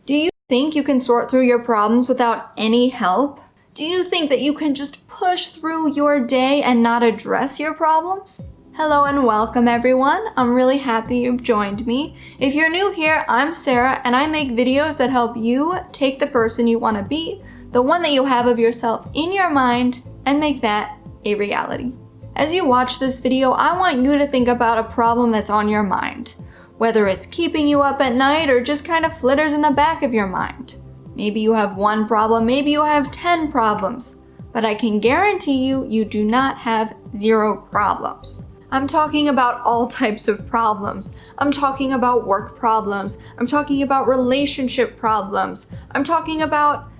Do you think you can sort through your problems without any help? Do you think that you can just push through your day and not address your problems? Hello and welcome everyone. I'm really happy you've joined me. If you're new here, I'm Sarah and I make videos that help you take the person you want to be, the one that you have of yourself in your mind, and make that a reality. As you watch this video, I want you to think about a problem that's on your mind, whether it's keeping you up at night or just kind of flitters in the back of your mind. Maybe you have one problem, maybe you have 10 problems, but I can guarantee you, you do not have 0 problems. I'm talking about all types of problems. I'm talking about work problems. I'm talking about relationship problems. I'm talking about,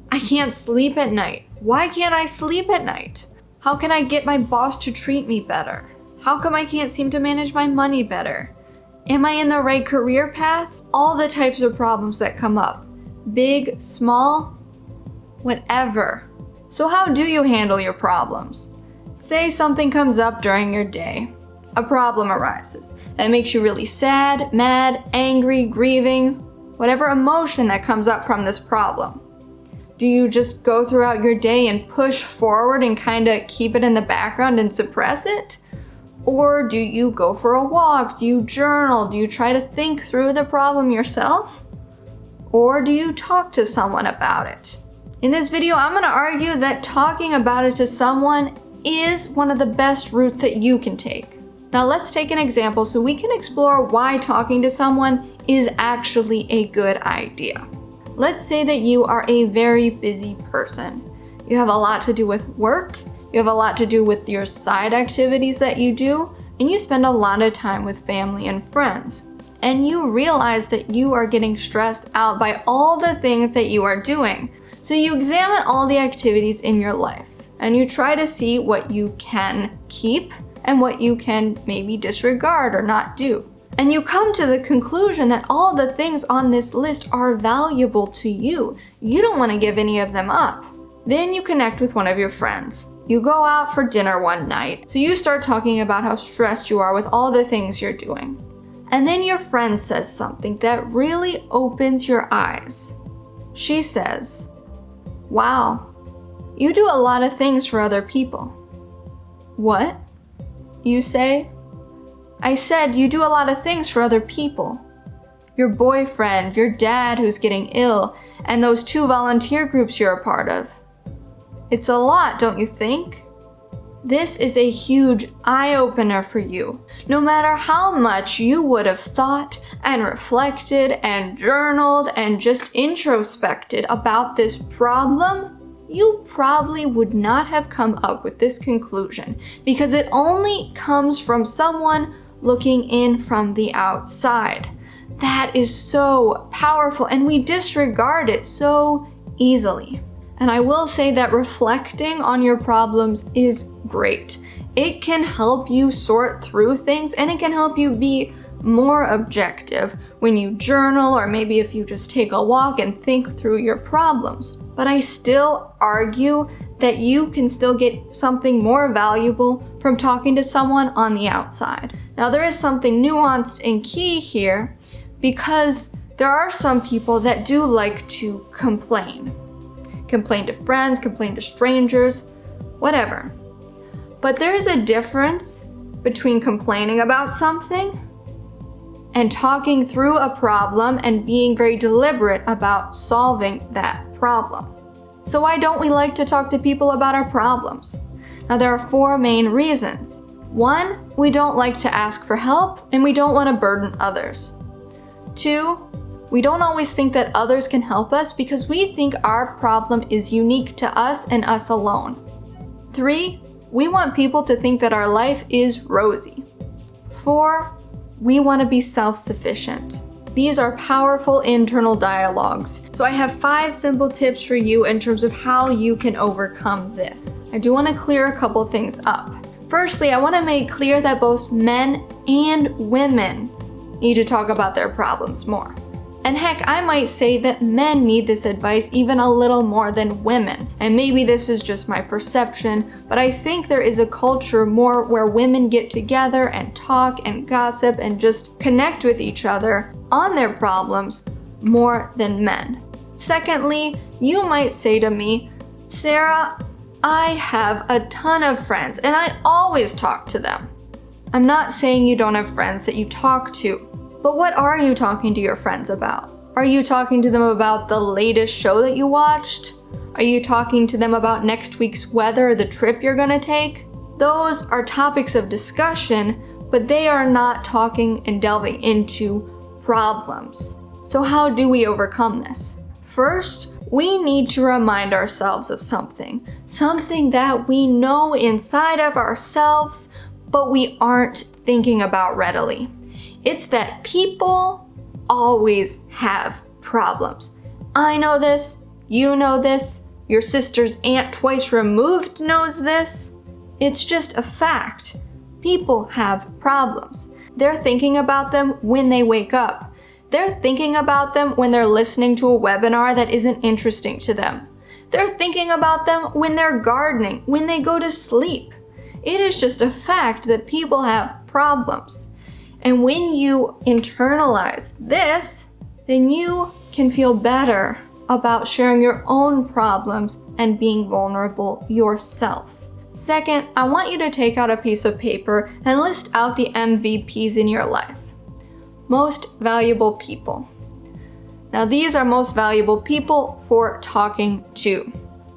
I can't sleep at night. Why can't I sleep at night? How can I get my boss to treat me better? How come I can't seem to manage my money better? Am I in the right career path? All the types of problems that come up. Big, small, whatever. So how do you handle your problems? Say something comes up during your day. A problem arises. It makes you really sad, mad, angry, grieving, whatever emotion that comes up from this problem. Do you just go throughout your day and push forward and kind of keep it in the background and suppress it? Or do you go for a walk? Do you journal? Do you try to think through the problem yourself? Or do you talk to someone about it? In this video, I'm going to argue that talking about it to someone is one of the best routes that you can take. Now let's take an example so we can explore why talking to someone is actually a good idea. Let's say that you are a very busy person. You have a lot to do with work, you have a lot to do with your side activities that you do, and you spend a lot of time with family and friends. And you realize that you are getting stressed out by all the things that you are doing. So you examine all the activities in your life and you try to see what you can keep and what you can maybe disregard or not do. And you come to the conclusion that all the things on this list are valuable to you. You don't want to give any of them up. Then you connect with one of your friends. You go out for dinner one night. So you start talking about how stressed you are with all the things you're doing. And then your friend says something that really opens your eyes. She says, "Wow, you do a lot of things for other people." "What?" you say. "I said you do a lot of things for other people. Your boyfriend, your dad who's getting ill, and those 2 volunteer groups you're a part of. It's a lot, don't you think?" This is a huge eye-opener for you. No matter how much you would have thought and reflected and journaled and just introspected about this problem, you probably would not have come up with this conclusion because it only comes from someone looking in from the outside. That is so powerful and we disregard it so easily. And I will say that reflecting on your problems is great. It can help you sort through things and it can help you be more objective when you journal or maybe if you just take a walk and think through your problems. But I still argue that you can still get something more valuable from talking to someone on the outside. Now there is something nuanced and key here because there are some people that do like to complain. Complain to friends, complain to strangers, whatever. But there's a difference between complaining about something and talking through a problem and being very deliberate about solving that problem. So why don't we like to talk to people about our problems? Now there are 4 main reasons. 1, we don't like to ask for help and we don't want to burden others. 2, we don't always think that others can help us because we think our problem is unique to us and us alone. 3, we want people to think that our life is rosy. 4, we want to be self-sufficient. These are powerful internal dialogues. So I have 5 simple tips for you in terms of how you can overcome this. I do want to clear a couple things up. Firstly, I want to make clear that both men and women need to talk about their problems more. And heck, I might say that men need this advice even a little more than women. And maybe this is just my perception, but I think there is a culture more where women get together and talk and gossip and just connect with each other on their problems more than men. Secondly, you might say to me, Sarah, I have a ton of friends and I always talk to them. I'm not saying you don't have friends that you talk to, but what are you talking to your friends about? Are you talking to them about the latest show that you watched? Are you talking to them about next week's weather or the trip you're gonna take? Those are topics of discussion, but they are not talking and delving into problems. So how do we overcome this? First, we need to remind ourselves of something that we know inside of ourselves, but we aren't thinking about readily. It's that people always have problems. I know this, you know this, your sister's aunt twice removed knows this. It's just a fact. People have problems. They're thinking about them when they wake up. They're thinking about them when they're listening to a webinar that isn't interesting to them. They're thinking about them when they're gardening, when they go to sleep. It is just a fact that people have problems. And when you internalize this, then you can feel better about sharing your own problems and being vulnerable yourself. Second, I want you to take out a piece of paper and list out the MVPs in your life. Most valuable people. Now these are most valuable people for talking to.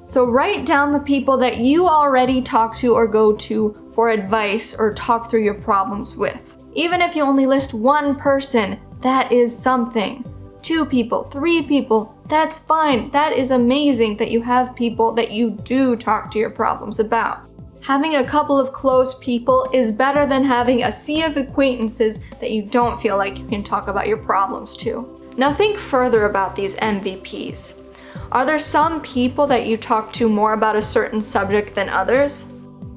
So write down the people that you already talk to or go to for advice or talk through your problems with. Even if you only list one person, that is something. 2 people, 3 people, that's fine. That is amazing that you have people that you do talk to your problems about. Having a couple of close people is better than having a sea of acquaintances that you don't feel like you can talk about your problems to. Now think further about these MVPs. Are there some people that you talk to more about a certain subject than others?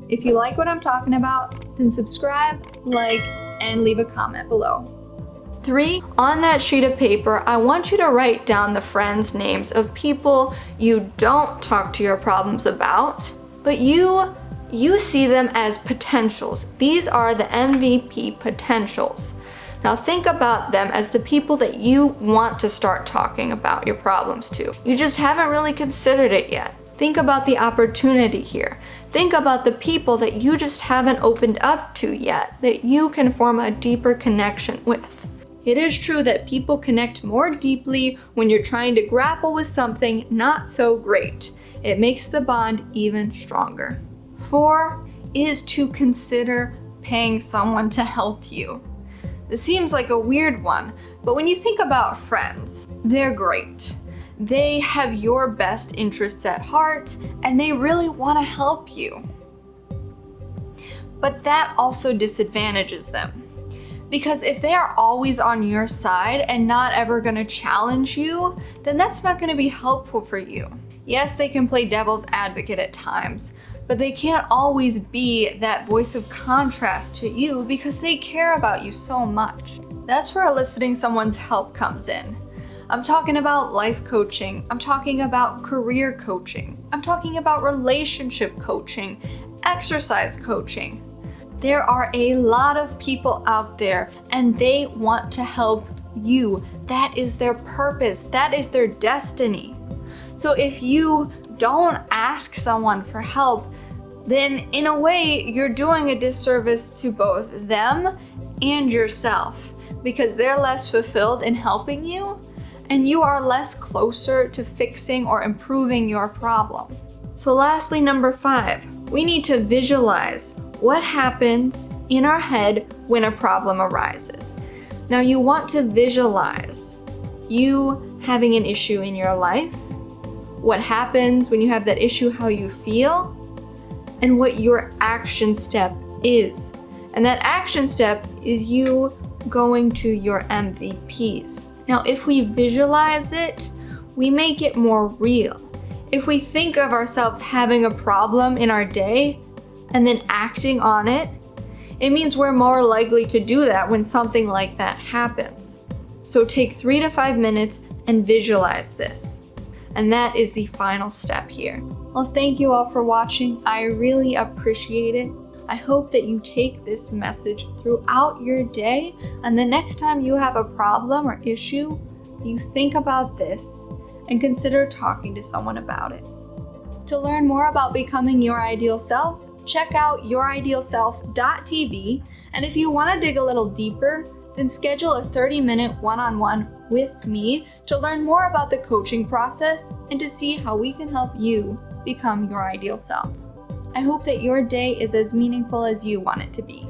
If you like what I'm talking about, then subscribe, like, and leave a comment below. 3, on that sheet of paper, I want you to write down the friends' names of people you don't talk to your problems about, but you see them as potentials. These are the MVP potentials. Now think about them as the people that you want to start talking about your problems to. You just haven't really considered it yet. Think about the opportunity here. Think about the people that you just haven't opened up to yet, that you can form a deeper connection with. It is true that people connect more deeply when you're trying to grapple with something not so great. It makes the bond even stronger. 4 is to consider paying someone to help you. This seems like a weird one, but when you think about friends, they're great. They have your best interests at heart, and they really want to help you. But that also disadvantages them. Because if they are always on your side and not ever going to challenge you, then that's not going to be helpful for you. Yes, they can play devil's advocate at times, but they can't always be that voice of contrast to you because they care about you so much. That's where eliciting someone's help comes in. I'm talking about life coaching. I'm talking about career coaching. I'm talking about relationship coaching, exercise coaching. There are a lot of people out there and they want to help you. That is their purpose. That is their destiny. So if you don't ask someone for help, then in a way you're doing a disservice to both them and yourself because they're less fulfilled in helping you and you are less closer to fixing or improving your problem. So lastly, number 5, we need to visualize what happens in our head when a problem arises. Now you want to visualize you having an issue in your life, what happens when you have that issue, how you feel, and what your action step is. And that action step is you going to your MVPs. Now if we visualize it, we make it more real. If we think of ourselves having a problem in our day, and then acting on it, it means we're more likely to do that when something like that happens. So take 3 to 5 minutes and visualize this. And that is the final step here. Well, thank you all for watching. I really appreciate it. I hope that you take this message throughout your day, and the next time you have a problem or issue, you think about this and consider talking to someone about it. To learn more about becoming your ideal self, check out youridealself.tv, and if you want to dig a little deeper, then schedule a 30-minute one-on-one with me to learn more about the coaching process and to see how we can help you become your ideal self. I hope that your day is as meaningful as you want it to be.